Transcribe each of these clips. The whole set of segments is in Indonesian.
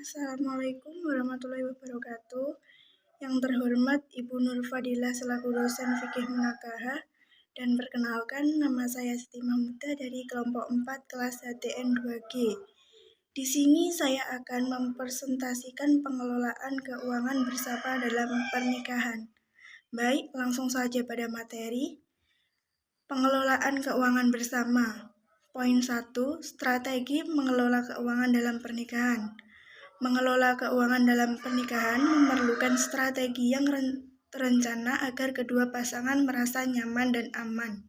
Assalamualaikum warahmatullahi wabarakatuh. Yang terhormat Ibu Nur Fadilah selaku dosen fikih munakaha, dan perkenalkan nama saya Siti Mahmuda dari kelompok 4 kelas HTN 2G. Di sini saya akan mempresentasikan pengelolaan keuangan bersama dalam pernikahan. Baik, langsung saja pada materi. Pengelolaan keuangan bersama. Poin 1, strategi mengelola keuangan dalam pernikahan. Mengelola keuangan dalam pernikahan memerlukan strategi yang terencana agar kedua pasangan merasa nyaman dan aman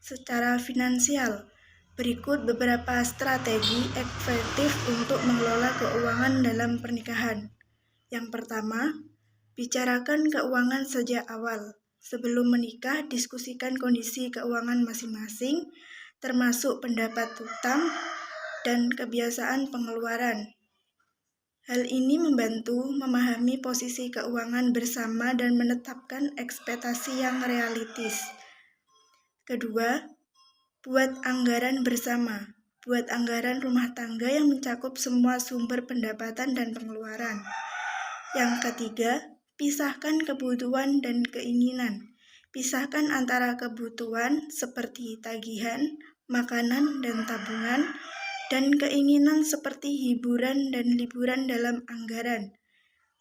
secara finansial. Berikut beberapa strategi efektif untuk mengelola keuangan dalam pernikahan. Yang pertama, bicarakan keuangan sejak awal. Sebelum menikah, diskusikan kondisi keuangan masing-masing, termasuk pendapat utang dan kebiasaan pengeluaran. Hal ini membantu memahami posisi keuangan bersama dan menetapkan ekspektasi yang realistis. Kedua, buat anggaran bersama. Buat anggaran rumah tangga yang mencakup semua sumber pendapatan dan pengeluaran. Yang ketiga, pisahkan kebutuhan dan keinginan. Pisahkan antara kebutuhan seperti tagihan, makanan, dan tabungan, dan keinginan seperti hiburan dan liburan dalam anggaran.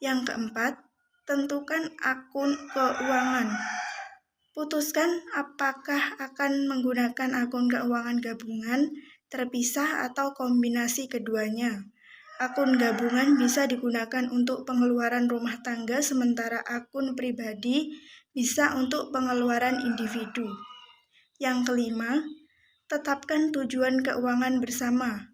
Yang keempat, tentukan akun keuangan. Putuskan apakah akan menggunakan akun keuangan gabungan, terpisah, atau kombinasi keduanya. Akun gabungan bisa digunakan untuk pengeluaran rumah tangga, sementara akun pribadi bisa untuk pengeluaran individu. Yang kelima, tetapkan tujuan keuangan bersama.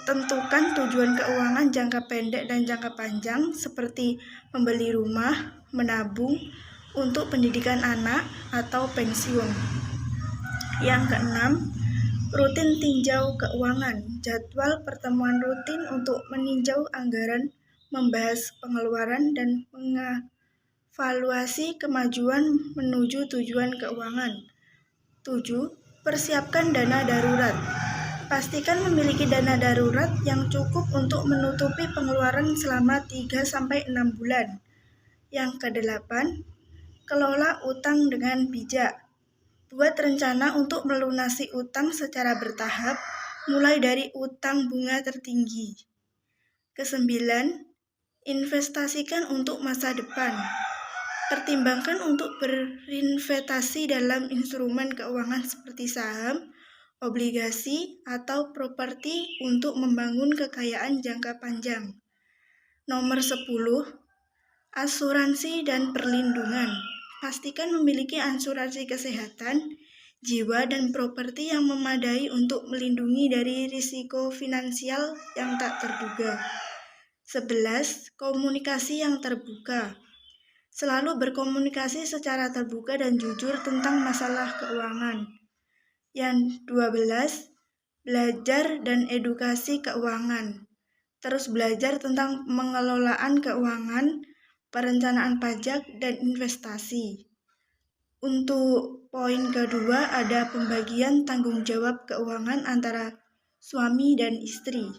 Tentukan tujuan keuangan jangka pendek dan jangka panjang seperti membeli rumah, menabung untuk pendidikan anak, atau pensiun. Yang keenam, rutin tinjau keuangan. Jadwal pertemuan rutin untuk meninjau anggaran, membahas pengeluaran, dan mengevaluasi kemajuan menuju tujuan keuangan. 7. Persiapkan dana darurat. Pastikan memiliki dana darurat yang cukup untuk menutupi pengeluaran selama 3-6 bulan. Yang kedelapan, kelola utang dengan bijak. Buat rencana untuk melunasi utang secara bertahap, mulai dari utang bunga tertinggi. Kesembilan, investasikan untuk masa depan. Pertimbangkan untuk berinvestasi dalam instrumen keuangan seperti saham, obligasi, atau properti untuk membangun kekayaan jangka panjang. Nomor 10, asuransi dan perlindungan. Pastikan memiliki asuransi kesehatan, jiwa, dan properti yang memadai untuk melindungi dari risiko finansial yang tak terduga. 11, komunikasi yang terbuka. Selalu berkomunikasi secara terbuka dan jujur tentang masalah keuangan. Yang 12, belajar dan edukasi keuangan. Terus belajar tentang pengelolaan keuangan, perencanaan pajak, dan investasi. Untuk poin kedua ada pembagian tanggung jawab keuangan antara suami dan istri.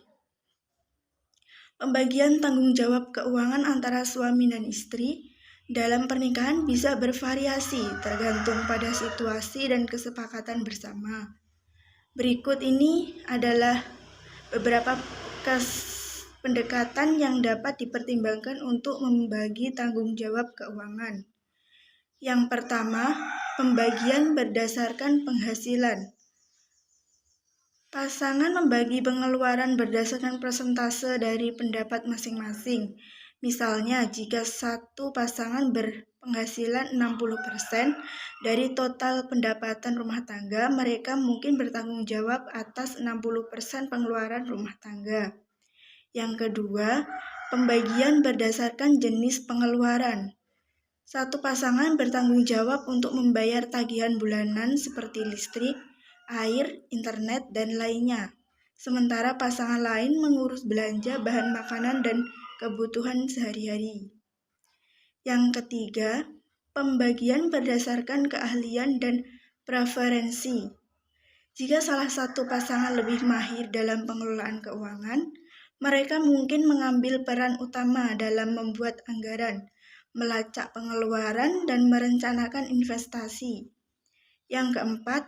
Pembagian tanggung jawab keuangan antara suami dan istri dalam pernikahan bisa bervariasi tergantung pada situasi dan kesepakatan bersama. Berikut ini adalah beberapa pendekatan yang dapat dipertimbangkan untuk membagi tanggung jawab keuangan. Yang pertama, pembagian berdasarkan penghasilan. Pasangan membagi pengeluaran berdasarkan persentase dari pendapat masing-masing. Misalnya, jika satu pasangan berpenghasilan 60% dari total pendapatan rumah tangga, mereka mungkin bertanggung jawab atas 60% pengeluaran rumah tangga. Yang kedua, pembagian berdasarkan jenis pengeluaran. Satu pasangan bertanggung jawab untuk membayar tagihan bulanan seperti listrik, air, internet, dan lainnya. Sementara pasangan lain mengurus belanja bahan makanan dan kebutuhan sehari-hari. Yang ketiga, pembagian berdasarkan keahlian dan preferensi. Jika salah satu pasangan lebih mahir dalam pengelolaan keuangan, Mereka mungkin mengambil peran utama dalam membuat anggaran, melacak pengeluaran, dan merencanakan investasi. Yang keempat,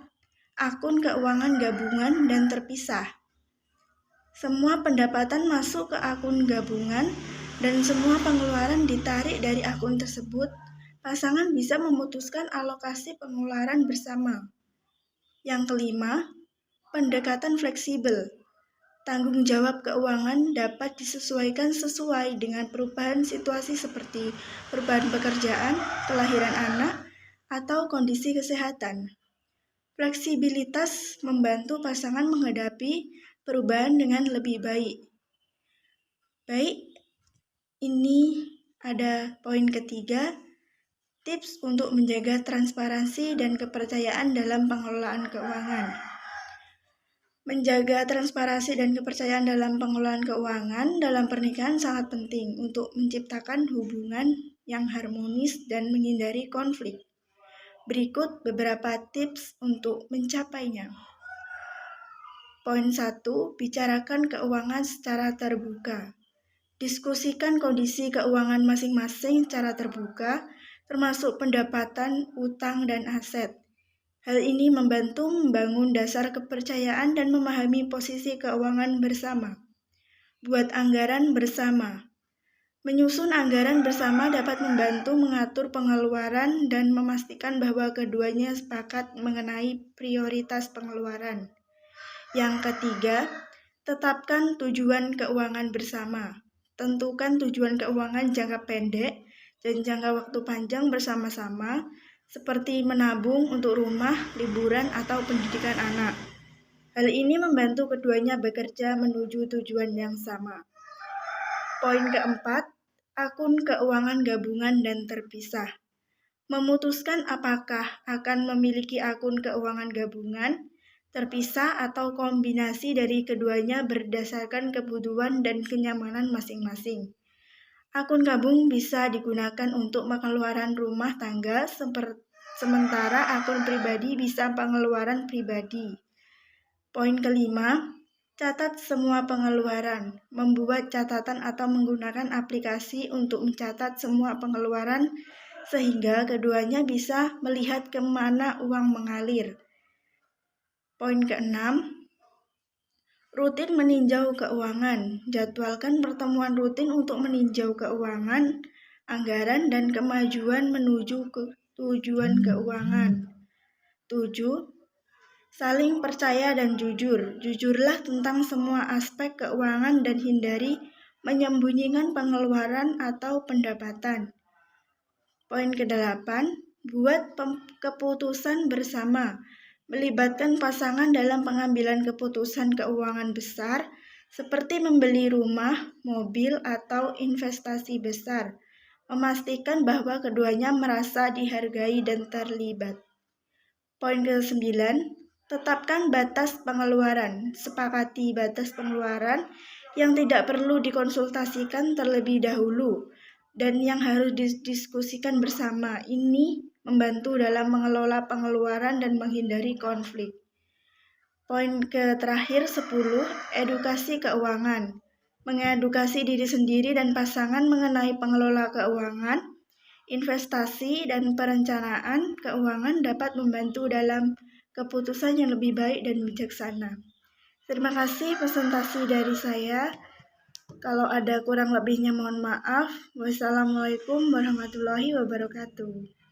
akun keuangan gabungan dan terpisah. Semua pendapatan masuk ke akun gabungan dan semua pengeluaran ditarik dari akun tersebut. Pasangan bisa memutuskan alokasi pengeluaran bersama. Yang kelima, pendekatan fleksibel. Tanggung jawab keuangan dapat disesuaikan sesuai dengan perubahan situasi seperti perubahan pekerjaan, kelahiran anak, atau kondisi kesehatan. Fleksibilitas membantu pasangan menghadapi perubahan dengan lebih baik. Baik, ini ada poin ketiga, tips untuk menjaga transparansi dan kepercayaan dalam pengelolaan keuangan. Menjaga transparansi dan kepercayaan dalam pengelolaan keuangan dalam pernikahan sangat penting untuk menciptakan hubungan yang harmonis dan menghindari konflik. Berikut beberapa tips untuk mencapainya. Poin 1. Bicarakan keuangan secara terbuka. Diskusikan kondisi keuangan masing-masing secara terbuka, termasuk pendapatan, utang, dan aset. Hal ini membantu membangun dasar kepercayaan dan memahami posisi keuangan bersama. Buat anggaran bersama. Menyusun anggaran bersama dapat membantu mengatur pengeluaran dan memastikan bahwa keduanya sepakat mengenai prioritas pengeluaran. Yang ketiga, tetapkan tujuan keuangan bersama. Tentukan tujuan keuangan jangka pendek dan jangka waktu panjang bersama-sama, seperti menabung untuk rumah, liburan, atau pendidikan anak. Hal ini membantu keduanya bekerja menuju tujuan yang sama. Poin keempat, akun keuangan gabungan dan terpisah. Memutuskan apakah akan memiliki akun keuangan gabungan, terpisah, atau kombinasi dari keduanya berdasarkan kebutuhan dan kenyamanan masing-masing. Akun gabung bisa digunakan untuk pengeluaran rumah tangga, sementara akun pribadi bisa pengeluaran pribadi. Poin kelima, catat semua pengeluaran. Membuat catatan atau menggunakan aplikasi untuk mencatat semua pengeluaran sehingga keduanya bisa melihat kemana uang mengalir. Poin keenam, rutin meninjau keuangan. Jadwalkan pertemuan rutin untuk meninjau keuangan, anggaran, dan kemajuan menuju ke tujuan keuangan. 7. Saling percaya dan jujur. Jujurlah tentang semua aspek keuangan dan hindari menyembunyikan pengeluaran atau pendapatan. Poin ke-8, buat keputusan bersama. Melibatkan pasangan dalam pengambilan keputusan keuangan besar, seperti membeli rumah, mobil, atau investasi besar. Memastikan bahwa keduanya merasa dihargai dan terlibat. Poin ke-9, tetapkan batas pengeluaran. Sepakati batas pengeluaran yang tidak perlu dikonsultasikan terlebih dahulu dan yang harus didiskusikan bersama. Ini membantu dalam mengelola pengeluaran dan menghindari konflik. Poin terakhir 10, edukasi keuangan. Mengedukasi diri sendiri dan pasangan mengenai pengelola keuangan, investasi, dan perencanaan keuangan dapat membantu dalam keputusan yang lebih baik dan bijaksana. Terima kasih presentasi dari saya. Kalau ada kurang lebihnya mohon maaf. Wassalamualaikum warahmatullahi wabarakatuh.